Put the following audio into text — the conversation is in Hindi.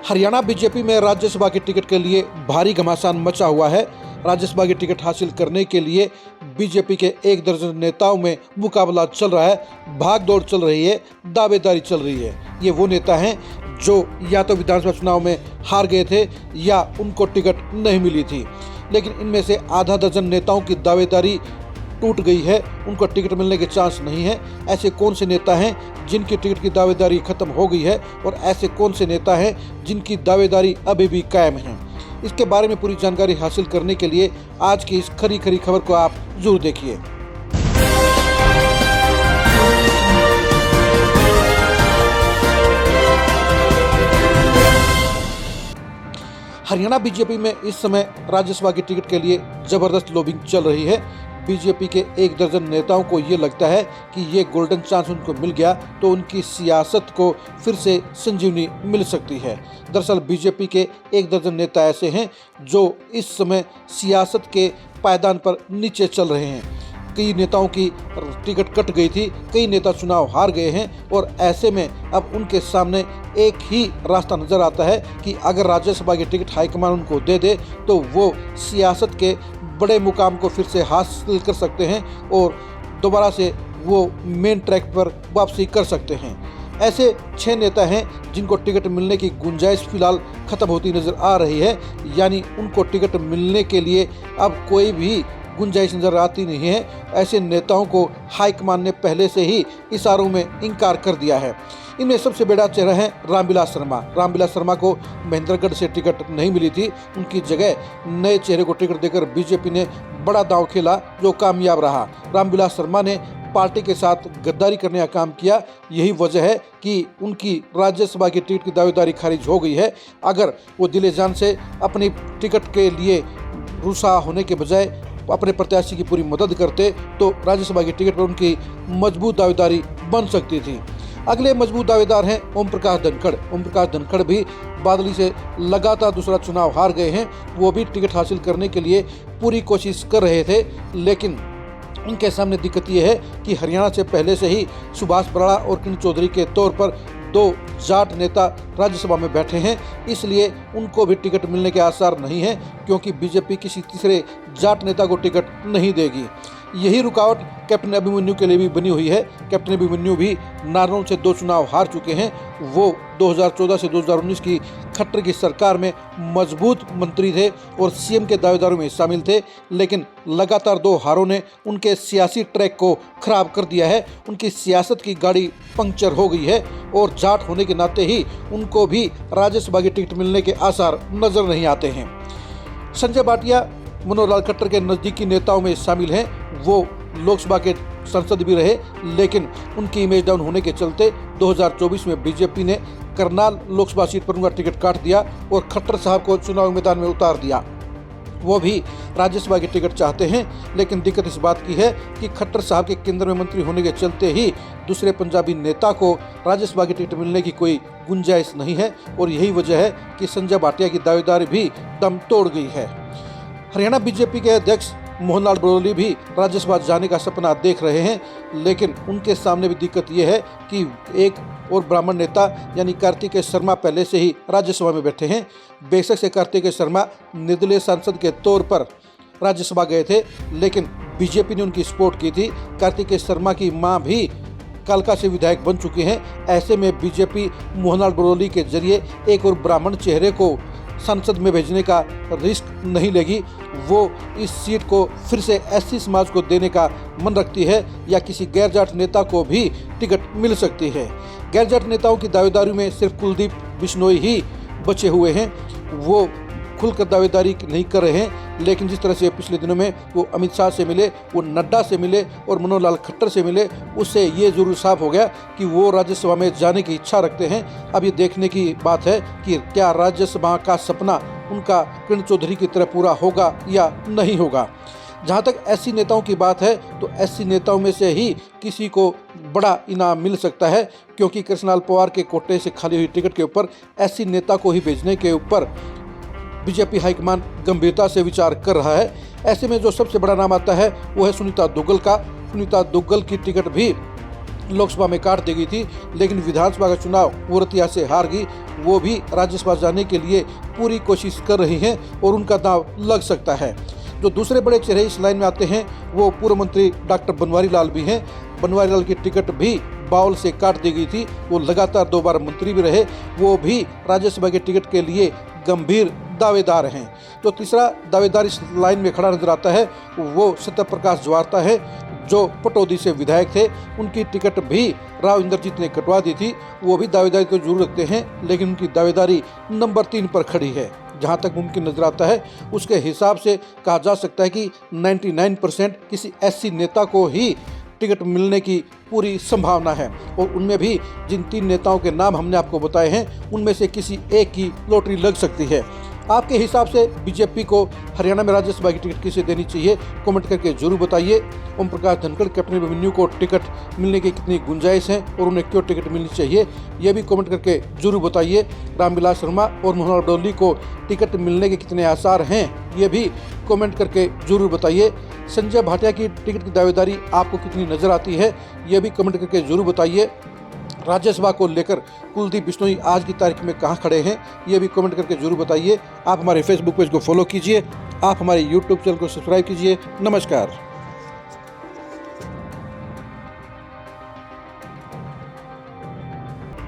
हरियाणा बीजेपी में राज्यसभा की टिकट के लिए भारी घमासान मचा हुआ है। राज्यसभा की टिकट हासिल करने के लिए बीजेपी के 1 दर्जन नेताओं में मुकाबला चल रहा है, भाग दौड़ चल रही है, दावेदारी चल रही है। ये वो नेता हैं जो या तो विधानसभा चुनाव में हार गए थे या उनको टिकट नहीं मिली थी, लेकिन इनमें से आधा दर्जन नेताओं की दावेदारी टूट गई है, उनको टिकट मिलने के चांस नहीं है। ऐसे कौन से नेता हैं जिनकी टिकट की दावेदारी खत्म हो गई है और ऐसे कौन से नेता हैं जिनकी दावेदारी अभी भी कायम है? इसके बारे में पूरी जानकारी हासिल करने के लिए आज की इस खरी खरी खबर को आप जरूर देखिए। हरियाणा बीजेपी में इस समय राज्यसभा की टिकट के लिए जबरदस्त लॉबिंग चल रही है। बीजेपी के 1 दर्जन नेताओं को ये लगता है कि ये गोल्डन चांस उनको मिल गया तो उनकी सियासत को फिर से संजीवनी मिल सकती है। दरअसल बीजेपी के 1 दर्जन नेता ऐसे हैं जो इस समय सियासत के पायदान पर नीचे चल रहे हैं। कई नेताओं की टिकट कट गई थी, कई नेता चुनाव हार गए हैं और ऐसे में अब उनके सामने एक ही रास्ता नजर आता है कि अगर राज्यसभा की टिकट हाईकमान उनको दे दे तो वो सियासत के बड़े मुकाम को फिर से हासिल कर सकते हैं और दोबारा से वो मेन ट्रैक पर वापसी कर सकते हैं। ऐसे 6 नेता हैं जिनको टिकट मिलने की गुंजाइश फिलहाल खत्म होती नजर आ रही है, यानी उनको टिकट मिलने के लिए अब कोई भी गुंजाइश नजर आती नहीं है। ऐसे नेताओं को हाईकमान ने पहले से ही इशारों में इनकार कर दिया है। इनमें सबसे बड़ा चेहरा है रामविलास शर्मा। रामविलास शर्मा को महेंद्रगढ़ से टिकट नहीं मिली थी, उनकी जगह नए चेहरे को टिकट देकर बीजेपी ने बड़ा दांव खेला जो कामयाब रहा। रामविलास शर्मा ने पार्टी के साथ गद्दारी करने का काम किया। यही वजह है कि उनकी राज्यसभा की टिकट की दावेदारी खारिज हो गई है। अगर वो दिले जान से अपनी टिकट के लिए रुसा होने के बजाय अपने प्रत्याशी की पूरी मदद करते तो राज्यसभा की टिकट पर उनकी मजबूत दावेदारी बन सकती थी। अगले मजबूत दावेदार हैं ओम प्रकाश धनखड़। ओम प्रकाश धनखड़ भी बादली से लगातार दूसरा चुनाव हार गए हैं। वो भी टिकट हासिल करने के लिए पूरी कोशिश कर रहे थे, लेकिन उनके सामने दिक्कत ये है कि हरियाणा से पहले से ही सुभाष बराड़ा और किरण चौधरी के तौर पर 2 जाट नेता राज्यसभा में बैठे हैं, इसलिए उनको भी टिकट मिलने के आसार नहीं हैं, क्योंकि बीजेपी किसी तीसरे जाट नेता को टिकट नहीं देगी। यही रुकावट कैप्टन अभिमन्यु के लिए भी बनी हुई है। कैप्टन अभिमन्यु भी नारनौल से 2 चुनाव हार चुके हैं। वो 2014 से 2019 की खट्टर की सरकार में मजबूत मंत्री थे और सीएम के दावेदारों में शामिल थे, लेकिन लगातार 2 हारों ने उनके सियासी ट्रैक को खराब कर दिया है। उनकी सियासत की गाड़ी पंक्चर हो गई है और जाट होने के नाते ही उनको भी राज्यसभा की टिकट मिलने के आसार नजर नहीं आते हैं। संजय भाटिया मनोहर लाल खट्टर के नज़दीकी नेताओं में शामिल हैं। वो लोकसभा के सांसद भी रहे, लेकिन उनकी इमेज डाउन होने के चलते 2024 में बीजेपी ने करनाल लोकसभा सीट पर उनका टिकट काट दिया और खट्टर साहब को चुनाव मैदान में उतार दिया। वो भी राज्यसभा की टिकट चाहते हैं, लेकिन दिक्कत इस बात की है कि खट्टर साहब के केंद्र में मंत्री होने के चलते ही दूसरे पंजाबी नेता को राज्यसभा की टिकट मिलने की कोई गुंजाइश नहीं है और यही वजह है कि संजय भाटिया की दावेदारी भी दम तोड़ गई है। हरियाणा बीजेपी के अध्यक्ष मोहन लाल बड़ोली भी राज्यसभा जाने का सपना देख रहे हैं, लेकिन उनके सामने भी दिक्कत यह है कि एक और ब्राह्मण नेता यानी कार्तिकेय शर्मा पहले से ही राज्यसभा में बैठे हैं। बेशक से कार्तिकेय शर्मा निर्दलीय सांसद के तौर पर राज्यसभा गए थे, लेकिन बीजेपी ने उनकी सपोर्ट की थी। कार्तिकेय शर्मा की मां भी कालका से विधायक बन चुके हैं। ऐसे में बीजेपी मोहन लाल बड़ोली के जरिए एक और ब्राह्मण चेहरे को संसद में भेजने का रिस्क नहीं लेगी। वो इस सीट को फिर से एससी समाज को देने का मन रखती है या किसी गैर जाट नेता को भी टिकट मिल सकती है। गैर जाट नेताओं की दावेदारी में सिर्फ कुलदीप बिश्नोई ही बचे हुए हैं। वो खुलकर दावेदारी नहीं कर रहे हैं, लेकिन जिस तरह से पिछले दिनों में वो अमित शाह से मिले, वो नड्डा से मिले और मनोहर लाल खट्टर से मिले, उससे ये जरूर साफ हो गया कि वो राज्यसभा में जाने की इच्छा रखते हैं। अब ये देखने की बात है कि क्या राज्यसभा का सपना उनका किरण चौधरी की तरह पूरा होगा या नहीं होगा। जहाँ तक एससी नेताओं की बात है तो एससी नेताओं में से ही किसी को बड़ा इनाम मिल सकता है, क्योंकि कृष्णलाल पवार के कोटे से खाली हुई टिकट के ऊपर एससी नेता को ही भेजने के ऊपर बीजेपी हाईकमान गंभीरता से विचार कर रहा है। ऐसे में जो सबसे बड़ा नाम आता है वो है सुनीता दुग्गल का। सुनीता दुग्गल की टिकट भी लोकसभा में काट दी गई थी, लेकिन विधानसभा का चुनाव वो रतिया से हार गई। वो भी राज्यसभा जाने के लिए पूरी कोशिश कर रही हैं और उनका दांव लग सकता है। जो दूसरे बड़े चेहरे इस लाइन में आते हैं वो पूर्व मंत्री डॉक्टर बनवारी लाल भी हैं। बनवारी लाल की टिकट भी बाउल से काट दी गई थी। वो लगातार 2 बार मंत्री भी रहे। वो भी राज्यसभा के टिकट के लिए गंभीर दावेदार हैं। तो तीसरा दावेदार इस लाइन में खड़ा नजर आता है वो सत्यप्रकाश जवारता है, जो पटौदी से विधायक थे। उनकी टिकट भी राव इंद्रजीत ने कटवा दी थी। वो भी दावेदारी तो जरूर रखते हैं, लेकिन उनकी दावेदारी नंबर 3 पर खड़ी है। जहां तक मुमकिन नजर आता है उसके हिसाब से कहा जा सकता है कि 99% किसी एससी नेता को ही टिकट मिलने की पूरी संभावना है। और उनमें भी जिन 3 नेताओं के नाम हमने आपको बताए हैं उनमें से किसी एक की लॉटरी लग सकती है। आपके हिसाब से बीजेपी को हरियाणा में राज्यसभा की टिकट किसे देनी चाहिए, कमेंट करके जरूर बताइए। ओम प्रकाश धनखड़, कैप्टन अभिमन्यु को टिकट मिलने की कितनी गुंजाइश है और उन्हें क्यों टिकट मिलनी चाहिए, यह भी कमेंट करके जरूर बताइए। रामविलास शर्मा और मोहन डोली को टिकट मिलने के कितने आसार हैं, ये भी कमेंट करके जरूर बताइए। संजय भाटिया की टिकट की दावेदारी आपको कितनी नजर आती है, यह भी कमेंट करके जरूर बताइए। राज्यसभा को लेकर कुलदीप बिश्नोई आज की तारीख में कहां खड़े हैं, ये भी कमेंट करके जरूर बताइए। आप हमारे फेसबुक पेज को फॉलो कीजिए, आप हमारे यूट्यूब चैनल को सब्सक्राइब कीजिए। नमस्कार।